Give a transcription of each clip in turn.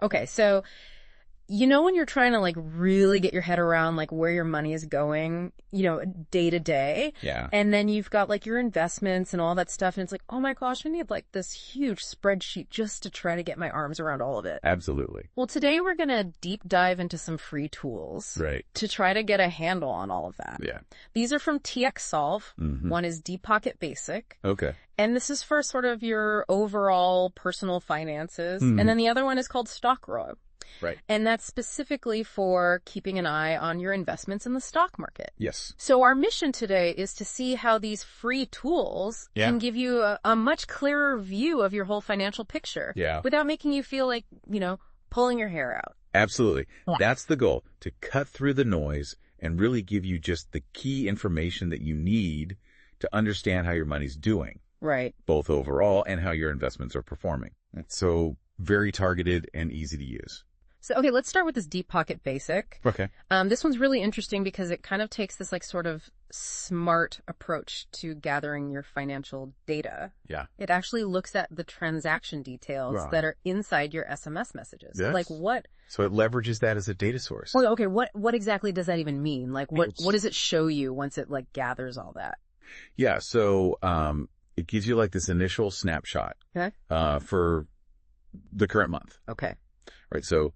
Okay, so when you're trying to like really get your head around like where your money is going, day to day. Yeah. And then you've got like your investments and all that stuff. And it's like, oh my gosh, I need like this huge spreadsheet just to try to get my arms around all of it. Absolutely. Well, today we're going to deep dive into some free tools. Right. To try to get a handle on all of that. Yeah. These are from TXSolve. Mm-hmm. One is DeepPocket Basic. Okay. And this is for sort of your overall personal finances. Mm-hmm. And then the other one is called StockRoI. Right. And that's specifically for keeping an eye on your investments in the stock market. Yes. So our mission today is to see how these free tools can give you a much clearer view of your whole financial picture. Yeah. Without making you feel like, pulling your hair out. Absolutely. Yeah. That's the goal, to cut through the noise and really give you just the key information that you need to understand how your money's doing. Right. Both overall and how your investments are performing. So very targeted and easy to use. So, okay, let's start with this DeepPocket Basic. Okay. This one's really interesting because it kind of takes this like sort of smart approach to gathering your financial data. Yeah. It actually looks at the transaction details that are inside your SMS messages. Yes. Like what? So it leverages that as a data source. Well, okay, what exactly does that even mean? Like what does it show you once it like gathers all that? Yeah. So, it gives you like this initial snapshot. Okay. For the current month. Okay. Right. So,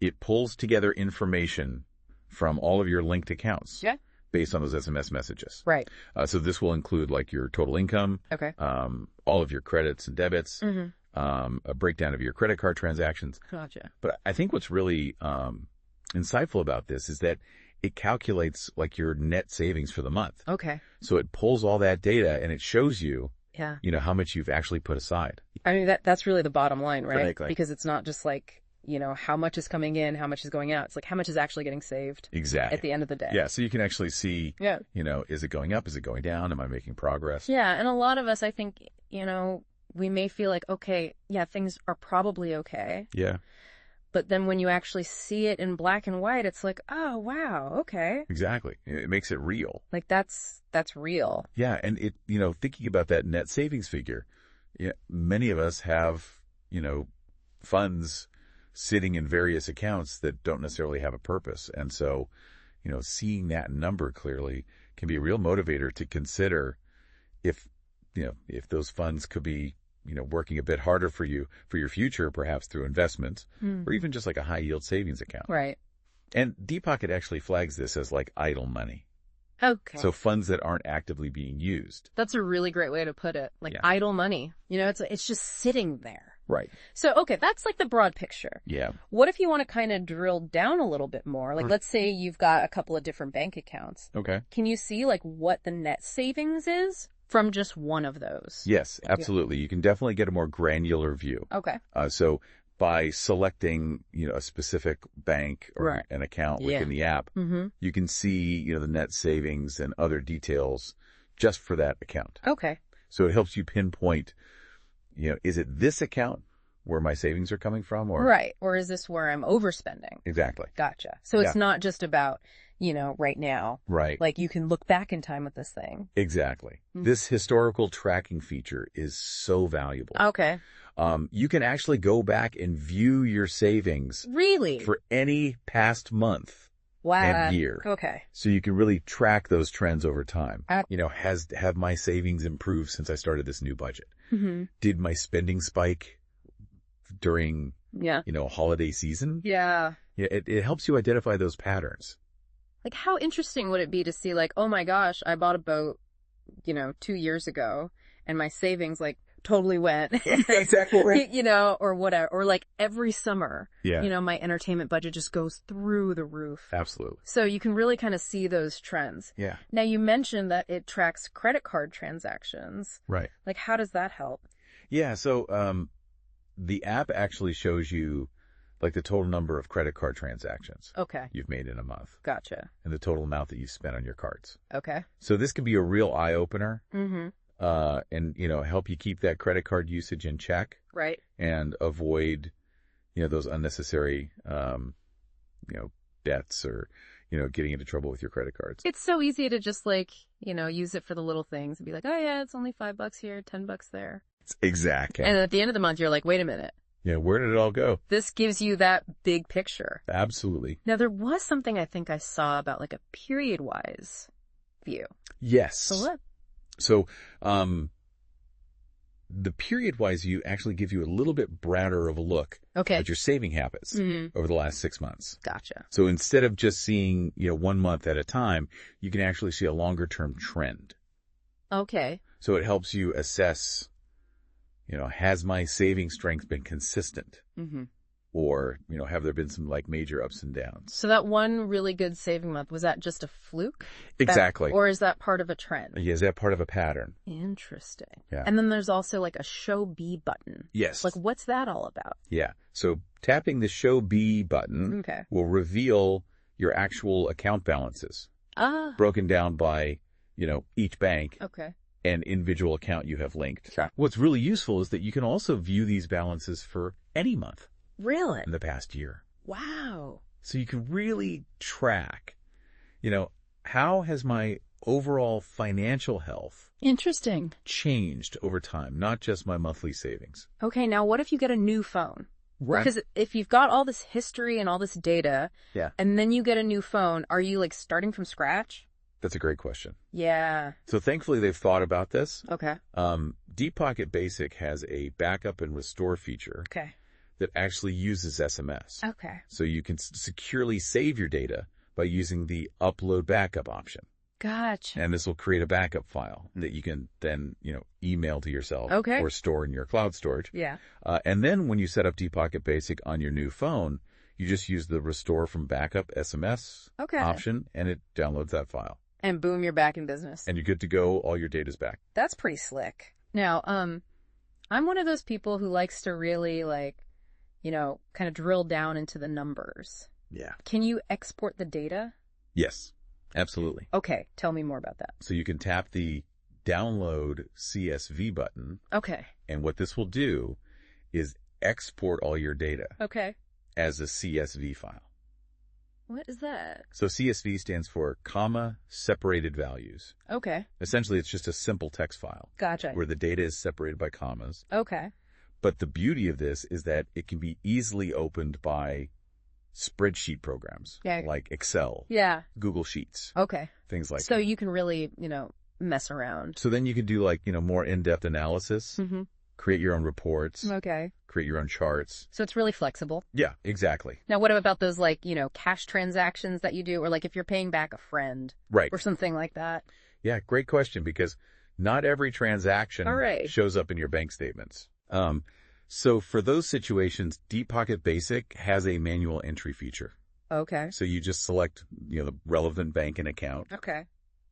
it pulls together information from all of your linked accounts. Yeah. Based on those SMS messages. Right. So this will include like your total income. Okay. All of your credits and debits. Mm-hmm. A breakdown of your credit card transactions. Gotcha. But I think what's really insightful about this is that it calculates like your net savings for the month. Okay. So it pulls all that data and it shows you, yeah, how much you've actually put aside. I mean, that's really the bottom line, right? Exactly. Because it's not just like, how much is coming in, how much is going out. It's like how much is actually getting saved. Exactly. At the end of the day. Yeah. So you can actually see, is it going up? Is it going down? Am I making progress? Yeah. And a lot of us, I think, we may feel like, okay, yeah, things are probably okay. Yeah. But then when you actually see it in black and white, it's like, oh, wow, okay. Exactly. It makes it real. Like that's real. Yeah. And it, thinking about that net savings figure, many of us have, funds sitting in various accounts that don't necessarily have a purpose. And so, seeing that number clearly can be a real motivator to consider if those funds could be, working a bit harder for you for your future, perhaps through investments or even just like a high yield savings account. Right. And DeepPocket actually flags this as like idle money. Okay. So funds that aren't actively being used. That's a really great way to put it. Like idle money. It's just sitting there. Right. So, okay, that's like the broad picture. Yeah. What if you want to kind of drill down a little bit more? Like, let's say you've got a couple of different bank accounts. Okay. Can you see like what the net savings is from just one of those? Yes, absolutely. You can definitely get a more granular view. Okay. So by selecting, a specific bank or an account within the app, you can see, the net savings and other details just for that account. Okay. So it helps you pinpoint, is it this account where my savings are coming from? Or right. Or is this where I'm overspending? Exactly. Gotcha. So it's not just about, right now. Right. Like you can look back in time with this thing. Exactly. This historical tracking feature is so valuable. Okay. You can actually go back and view your savings. Really? For any past month. Wow. And year. Okay. So you can really track those trends over time. Have my savings improved since I started this new budget? Mm-hmm. Did my spending spike during, a holiday season? Yeah. Yeah. It helps you identify those patterns. Like how interesting would it be to see like, oh my gosh, I bought a boat, 2 years ago and my savings like totally went. Exactly right. Or whatever. Or like every summer, yeah. My entertainment budget just goes through the roof. Absolutely. So you can really kind of see those trends. Yeah. Now you mentioned that it tracks credit card transactions. Right. Like how does that help? Yeah. So, the app actually shows you like the total number of credit card transactions. Okay. You've made in a month. Gotcha. And the total amount that you spent on your cards. Okay. So this can be a real eye opener. Mm-hmm. And, help you keep that credit card usage in check. Right. And avoid, those unnecessary, debts or, getting into trouble with your credit cards. It's so easy to just like, use it for the little things and be like, oh yeah, it's only $5 here, $10 there. Exactly. And at the end of the month, you're like, wait a minute. Yeah, where did it all go? This gives you that big picture. Absolutely. Now, there was something I think I saw about like a period-wise view. Yes. So what? So, the period-wise view actually gives you a little bit broader of a look Okay. at your saving habits Mm-hmm. over the last 6 months. Gotcha. So instead of just seeing, 1 month at a time, you can actually see a longer-term trend. Okay. So it helps you assess, has my saving strength been consistent? Mm-hmm. Or, have there been some like major ups and downs? So that one really good saving month, was that just a fluke? Exactly. Or is that part of a trend? Yeah, is that part of a pattern? Interesting. Yeah. And then there's also like a Show B button. Yes. Like, what's that all about? Yeah. So tapping the Show B button Okay. will reveal your actual account balances, Ah. broken down by, each bank Okay. and individual account you have linked. Sure. What's really useful is that you can also view these balances for any month Really? in the past year. Wow. So you can really track, how has my overall financial health Interesting. changed over time, not just my monthly savings. Okay, now what if you get a new phone? Right. Because if you've got all this history and all this data, Yeah. and then you get a new phone, are you like starting from scratch? That's a great question. Yeah. So thankfully they've thought about this. Okay. DeepPocket Basic has a backup and restore feature Okay. that actually uses SMS. Okay. So you can securely save your data by using the upload backup option. Gotcha. And this will create a backup file that you can then, email to yourself Okay. or store in your cloud storage. Yeah. And then when you set up DeepPocket Basic on your new phone, you just use the restore from backup SMS Okay. option and it downloads that file. And boom, you're back in business. And you're good to go. All your data's back. That's pretty slick. Now, I'm one of those people who likes to really kind of drill down into the numbers. Yeah. Can you export the data? Yes, absolutely. Okay, tell me more about that. So you can tap the download CSV button. Okay. And what this will do is export all your data Okay. as a CSV file. What is that? So CSV stands for comma separated values. Okay. Essentially, it's just a simple text file Gotcha. where the data is separated by commas. Okay. But the beauty of this is that it can be easily opened by spreadsheet programs Yeah. like Excel, Yeah. Google Sheets, Okay. things like So that. you can really, mess around. So then you can do more in-depth analysis, Mm-hmm. create your own reports, Okay. create your own charts. So it's really flexible. Yeah, exactly. Now, what about those cash transactions that you do, or if you're paying back a friend Right. or something like that? Yeah, great question because not every transaction All right. shows up in your bank statements. So for those situations, DeepPocket Basic has a manual entry feature. Okay. So you just select, the relevant bank and account, Okay.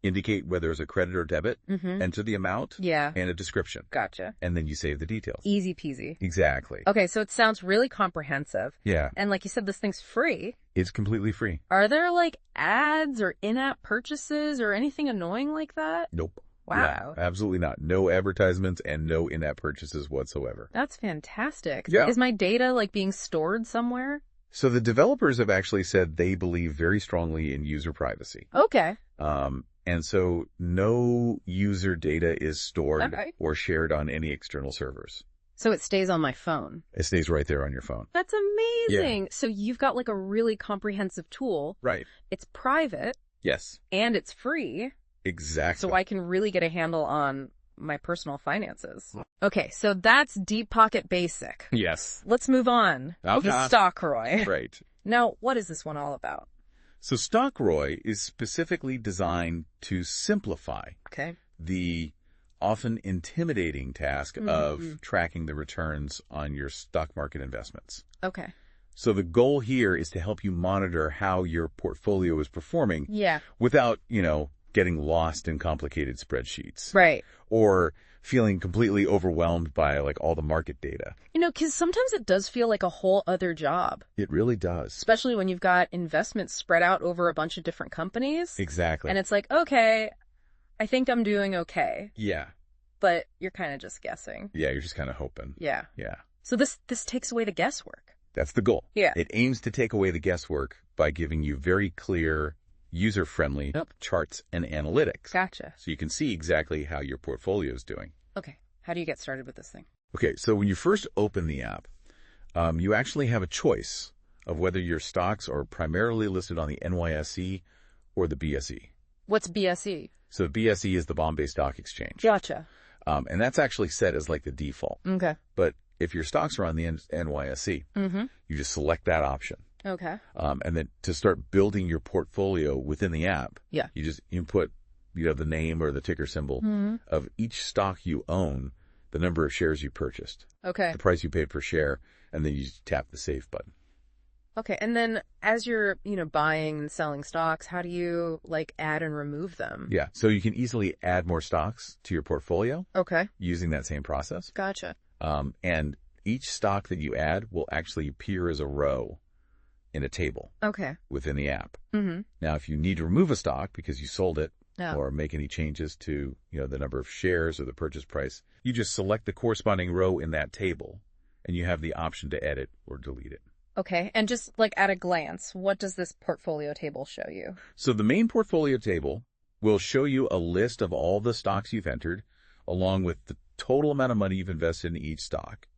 indicate whether it's a credit or debit, Mm-hmm. enter the amount Yeah. and a description, Gotcha. and then you save the details. Easy peasy. Exactly. Okay, so it sounds really comprehensive. Yeah, And like you said, this thing's free. it's completely free. Are there ads or in-app purchases or anything annoying like that? Nope. Wow. Yeah, absolutely not. No advertisements and no in-app purchases whatsoever. That's fantastic. Yeah. Is my data being stored somewhere? So the developers have actually said they believe very strongly in user privacy. Okay. And so no user data is stored Okay. or shared on any external servers. So it stays on my phone. It stays right there on your phone. That's amazing. So you've got a really comprehensive tool. Right. It's private Yes. and it's free. Exactly. So I can really get a handle on my personal finances. Okay, so that's DeepPocket Basic. Yes. Let's move on Okay. to StockRoI. Right. Now, what is this one all about? So StockRoI is specifically designed to simplify Okay. the often intimidating task of tracking the returns on your stock market investments. Okay. So the goal here is to help you monitor how your portfolio is performing Yeah. without, getting lost in complicated spreadsheets. Right. Or feeling completely overwhelmed by all the market data. Because sometimes it does feel like a whole other job, It really does. especially when you've got investments spread out over a bunch of different companies. Exactly. And it's okay, I think I'm doing okay, Yeah. but you're kind of just guessing. Yeah, you're just kind of hoping. Yeah. Yeah. So this takes away the guesswork. That's the goal. Yeah. It aims to take away the guesswork by giving you very clear, user-friendly charts and analytics. Gotcha. So you can see exactly how your portfolio is doing. Okay. How do you get started with this thing? Okay, so when you first open the app, You actually have a choice of whether your stocks are primarily listed on the NYSE or the BSE. What's BSE? So BSE is the Bombay Stock Exchange. Gotcha. And that's actually set as like the default. Okay. But if your stocks are on the NYSE, you just select that option. Okay. And then to start building your portfolio within the app, Yeah. you just input, the name or the ticker symbol of each stock you own, the number of shares you purchased, Okay. the price you paid per share, and then you just tap the save button. Okay. And then as you're, buying and selling stocks, how do you like add and remove them? Yeah. So you can easily add more stocks to your portfolio Okay. using that same process. Gotcha. And each stock that you add will actually appear as a row in a table Okay. within the app. Mm-hmm. Now, if you need to remove a stock because you sold it Yeah. or make any changes to, the number of shares or the purchase price, you just select the corresponding row in that table and you have the option to edit or delete it. Okay. And just like at a glance, what does this portfolio table show you? So the main portfolio table will show you a list of all the stocks you've entered, along with the total amount of money you've invested in each stock.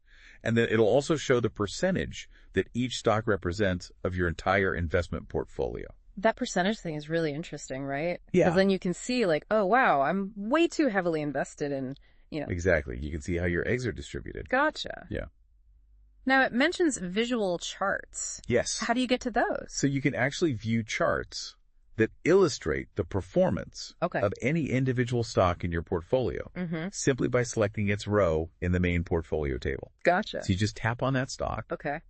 And then it'll also show the percentage that each stock represents of your entire investment portfolio. That percentage thing is really interesting, right? Yeah. Because then you can see like, oh, wow, I'm way too heavily invested in, Exactly. You can see how your eggs are distributed. Gotcha. Yeah. Now it mentions visual charts. Yes. How do you get to those? So you can actually view charts that illustrate the performance Okay. of any individual stock in your portfolio simply by selecting its row in the main portfolio table. Gotcha. So you just tap on that stock Okay.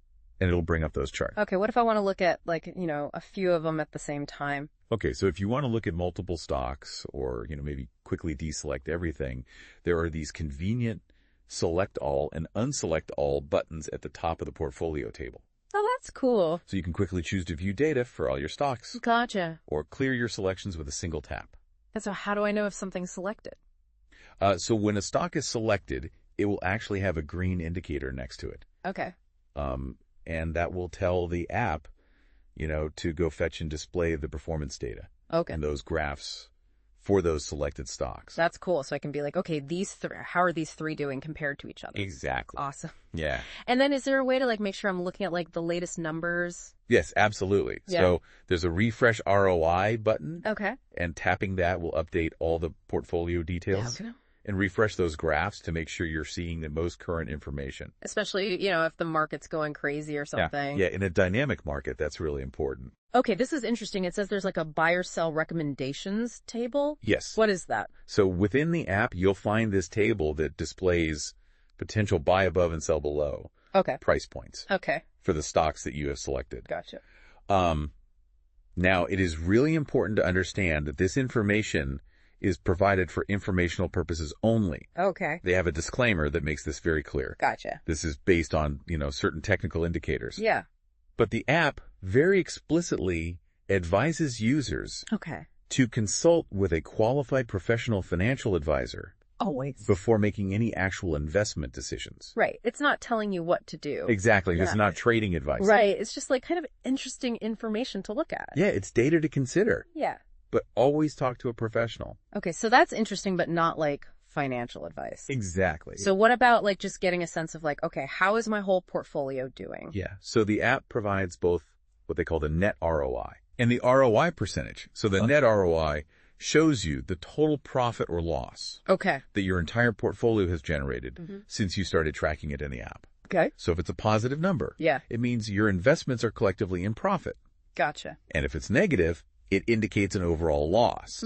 and it'll bring up those charts. Okay. What if I want to look at like, a few of them at the same time? Okay, so if you want to look at multiple stocks or, maybe quickly deselect everything, there are these convenient select all and unselect all buttons at the top of the portfolio table. Oh, that's cool. So you can quickly choose to view data for all your stocks Gotcha. or clear your selections with a single tap. And so how do I know if something's selected? So when a stock is selected, it will actually have a green indicator next to it. Okay. And that will tell the app, to go fetch and display the performance data Okay. and those graphs for those selected stocks. That's cool. So I can be like, okay, how are these three doing compared to each other? Exactly. Awesome. Yeah. And then is there a way to like make sure I'm looking at like the latest numbers? Yes, absolutely. Yeah. So there's a refresh ROI button, Okay. and tapping that will update all the portfolio details Okay. and refresh those graphs to make sure you're seeing the most current information. Especially, if the market's going crazy or something. Yeah, in a dynamic market, that's really important. Okay, this is interesting. It says there's like a buy or sell recommendations table. Yes. What is that? So within the app, you'll find this table that displays potential buy above and sell below Okay. price points Okay. for the stocks that you have selected. Gotcha. Now, it is really important to understand that this information is provided for informational purposes only. Okay. They have a disclaimer that makes this very clear. Gotcha. This is based on, certain technical indicators. Yeah. But the app very explicitly advises users Okay. to consult with a qualified professional financial advisor Always. before making any actual investment decisions. Right. It's not telling you what to do. Exactly. It's Yeah. not trading advice. Right. It's just like kind of interesting information to look at. Yeah, it's data to consider, Yeah. but always talk to a professional. Okay. So that's interesting, but not like financial advice. Exactly. So what about like just getting a sense of like, okay, how is my whole portfolio doing? Yeah. So the app provides both what they call the net ROI and the ROI percentage. So the net ROI shows you the total profit or loss Okay. that your entire portfolio has generated since you started tracking it in the app. Okay. So if it's a positive number, Yeah. it means your investments are collectively in profit. Gotcha. And if it's negative, it indicates an overall loss.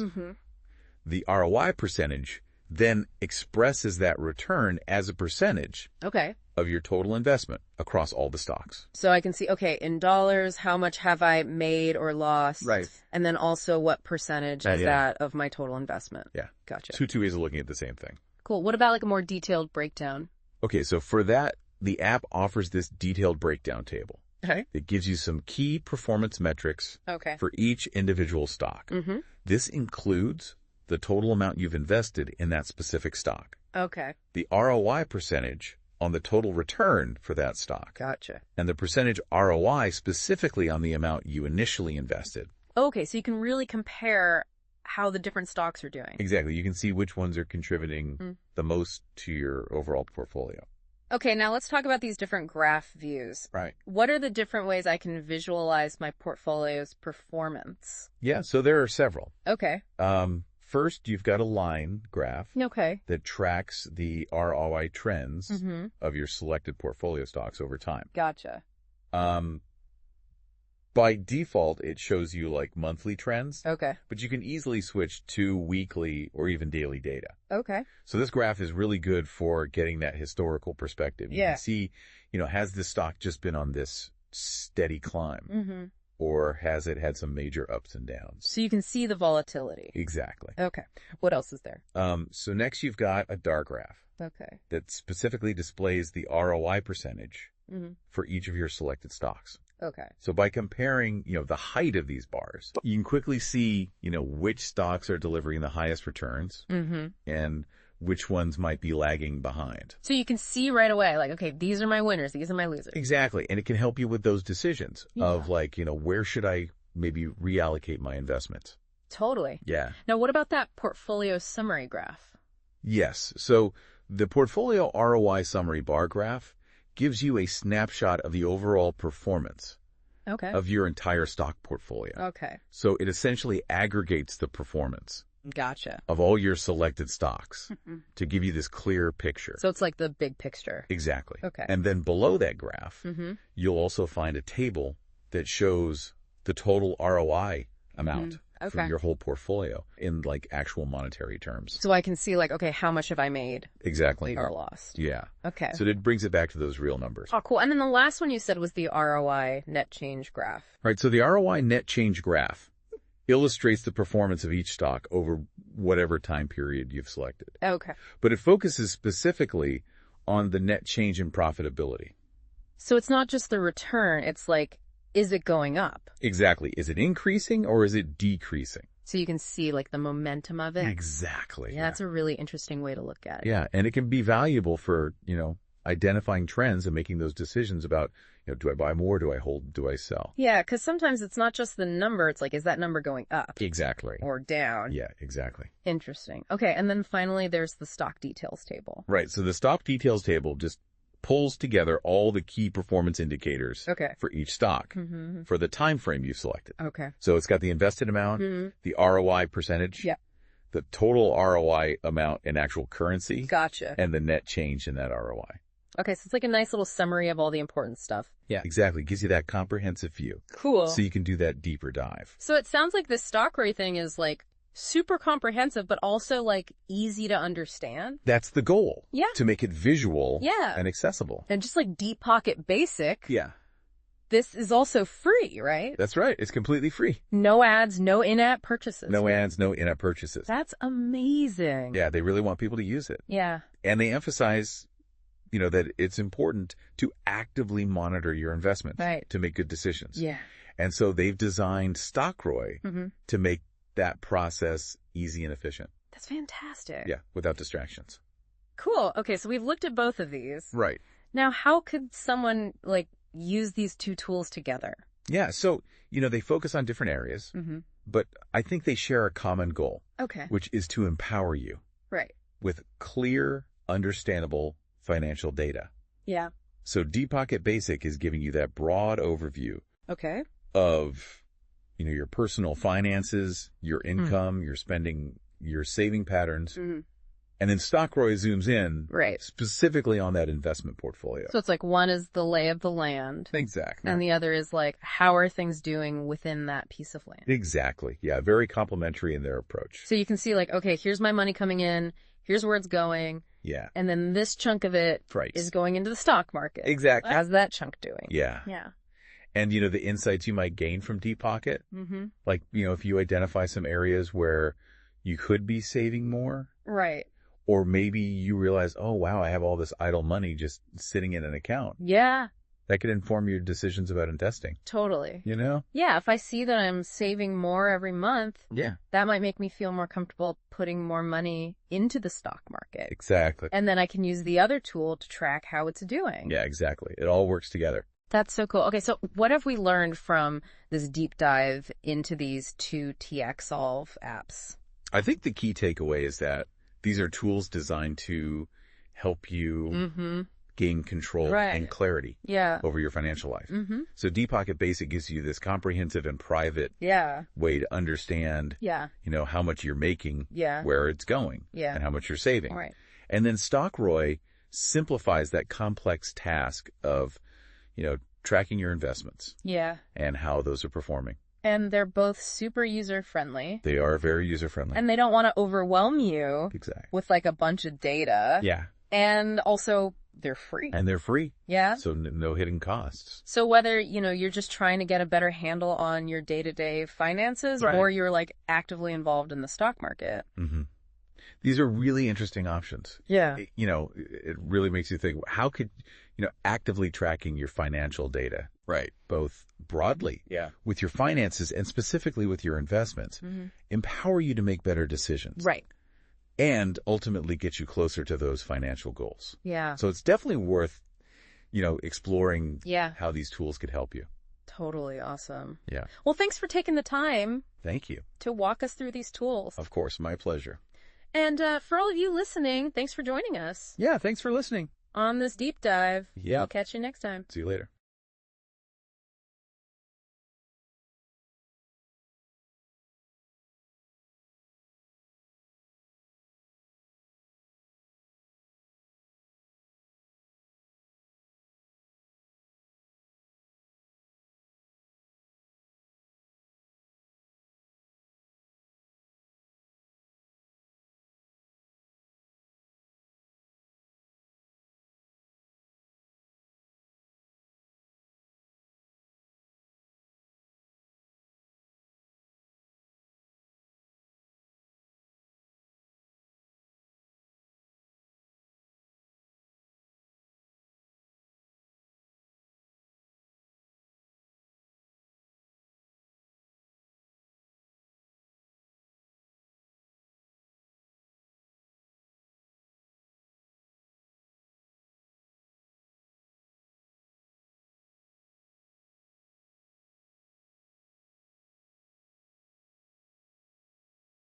The ROI percentage then expresses that return as a percentage Okay. of your total investment across all the stocks. So I can see, okay, in dollars, how much have I made or lost? Right. And then also what percentage is Yeah. that of my total investment? Yeah. Gotcha. Two ways of looking at the same thing. Cool. What about like a more detailed breakdown? Okay, so for that, the app offers this detailed breakdown table. Okay. It gives you some key performance metrics Okay. for each individual stock. This includes the total amount you've invested in that specific stock, Okay. the ROI percentage on the total return for that stock, Gotcha. and the percentage ROI specifically on the amount you initially invested. Okay. So you can really compare how the different stocks are doing. Exactly. You can see which ones are contributing the most to your overall portfolio. Okay, now let's talk about these different graph views. Right. What are the different ways I can visualize my portfolio's performance? Yeah, so there are several. Okay. First, you've got a line graph Okay. that tracks the ROI trends Mm-hmm. of your selected portfolio stocks over time. Gotcha. By default, it shows you like monthly trends, Okay. but you can easily switch to weekly or even daily data. Okay. So this graph is really good for getting that historical perspective. You Yeah. can see, has this stock just been on this steady climb, Mm-hmm. or has it had some major ups and downs? So you can see the volatility. Exactly. Okay. What else is there? So next you've got a bar graph Okay. that specifically displays the ROI percentage Mm-hmm. for each of your selected stocks. Okay. So by comparing, the height of these bars, you can quickly see, which stocks are delivering the highest returns Mm-hmm. and which ones might be lagging behind. So you can see right away, like, okay, these are my winners, these are my losers. Exactly. And it can help you with those decisions of like, where should I maybe reallocate my investments? Totally. Yeah. Now, what about that portfolio summary graph? Yes. So the portfolio ROI summary bar graph gives you a snapshot of the overall performance Okay. of your entire stock portfolio. Okay. So it essentially aggregates the performance Gotcha. of all your selected stocks to give you this clear picture. So it's like the big picture. Exactly. Okay. And then below that graph, Mm-hmm. you'll also find a table that shows the total ROI amount Okay. for your whole portfolio in like actual monetary terms. So I can see like, okay, how much have I made Exactly. or lost? Yeah. Okay. So it brings it back to those real numbers. Oh, cool. And then the last one you said was the ROI net change graph. Right. So the ROI net change graph illustrates the performance of each stock over whatever time period you've selected. Okay. But it focuses specifically on the net change in profitability. So it's not just the return. It's like, is it going up? Exactly. Is it increasing or is it decreasing? So you can see like the momentum of it. Exactly. Yeah, that's a really interesting way to look at it. Yeah. And it can be valuable for, identifying trends and making those decisions about, do I buy more? Do I hold? Do I sell? Yeah, because sometimes it's not just the number. It's like, is that number going up Exactly. or down? Yeah, exactly. Interesting. Okay. And then finally, there's the stock details table. Right. So the stock details table just pulls together all the key performance indicators Okay. for each stock Mm-hmm. for the time frame you've selected. Okay. So it's got the invested amount, Mm-hmm. the ROI percentage, Yeah. the total ROI amount in actual currency, Gotcha. and the net change in that ROI. Okay, so it's like a nice little summary of all the important stuff. Yeah, exactly. Gives you that comprehensive view. Cool. So you can do that deeper dive. So it sounds like this StockRoI thing is like super comprehensive, but also like easy to understand. That's the goal. Yeah. To make it visual Yeah. and accessible. And just like DeepPocket Basic, Yeah, this is also free, right? that's right. It's completely free. No ads, no in-app purchases. No ads, no in-app purchases. That's amazing. Yeah, they really want people to use it. Yeah. And they emphasize, that it's important to actively monitor your investments Right. to make good decisions. Yeah. And so they've designed StockRoI Mm-hmm. to make that process easy and efficient. That's fantastic. Yeah, without distractions. Cool. Okay, so we've looked at both of these. Right. Now, how could someone like use these two tools together? Yeah, so, they focus on different areas, Mm-hmm. but I think they share a common goal, Okay. which is to empower you Right. with clear, understandable financial data. Yeah. So DeepPocket Basic is giving you that broad overview Okay. of, your personal finances, your income, your spending, your saving patterns. Mm-hmm. And then StockRoI zooms in Right. specifically on that investment portfolio. So it's like one is the lay of the land, Exactly. and the other is like, how are things doing within that piece of land? Exactly. Yeah, very complementary in their approach. So you can see like, okay, here's my money coming in, here's where it's going, Yeah. and then this chunk of it Right. is going into the stock market. Exactly. How's that chunk doing? Yeah. Yeah. And, the insights you might gain from DeepPocket, Mm-hmm. like, if you identify some areas where you could be saving more, Right. or maybe you realize, oh, wow, I have all this idle money just sitting in an account. Yeah, That could inform your decisions about investing, totally. Yeah, if I see that I'm saving more every month, Yeah. that might make me feel more comfortable putting more money into the stock market. Exactly. And then I can use the other tool to track how it's doing. Yeah, exactly. It all works together. That's so cool. Okay, so what have we learned from this deep dive into these two TX-Solve apps? I think the key takeaway is that these are tools designed to help you Mm-hmm. gain control and clarity over your financial life. So DeepPocket Basic gives you this comprehensive and private way to understand, how much you're making, where it's going, and how much you're saving. Right. And then StockRoI simplifies that complex task of, tracking your investments. And how those are performing. And they're both super user-friendly. They are very user-friendly. And they don't want to overwhelm you with like a bunch of data. And also, they're free. And they're free. Yeah. So no hidden costs. So whether, you're just trying to get a better handle on your day-to-day finances or you're like actively involved in the stock market. These are really interesting options. It really makes you think, how could, actively tracking your financial data, both broadly with your finances and specifically with your investments, empower you to make better decisions. And ultimately get you closer to those financial goals. So it's definitely worth, exploring how these tools could help you. Totally awesome. Yeah. Well, thanks for taking the time. Thank you. To walk us through these tools. Of course, my pleasure. And for all of you listening, thanks for joining us. Yeah, thanks for listening. On this deep dive. Yeah. We'll catch you next time. See you later.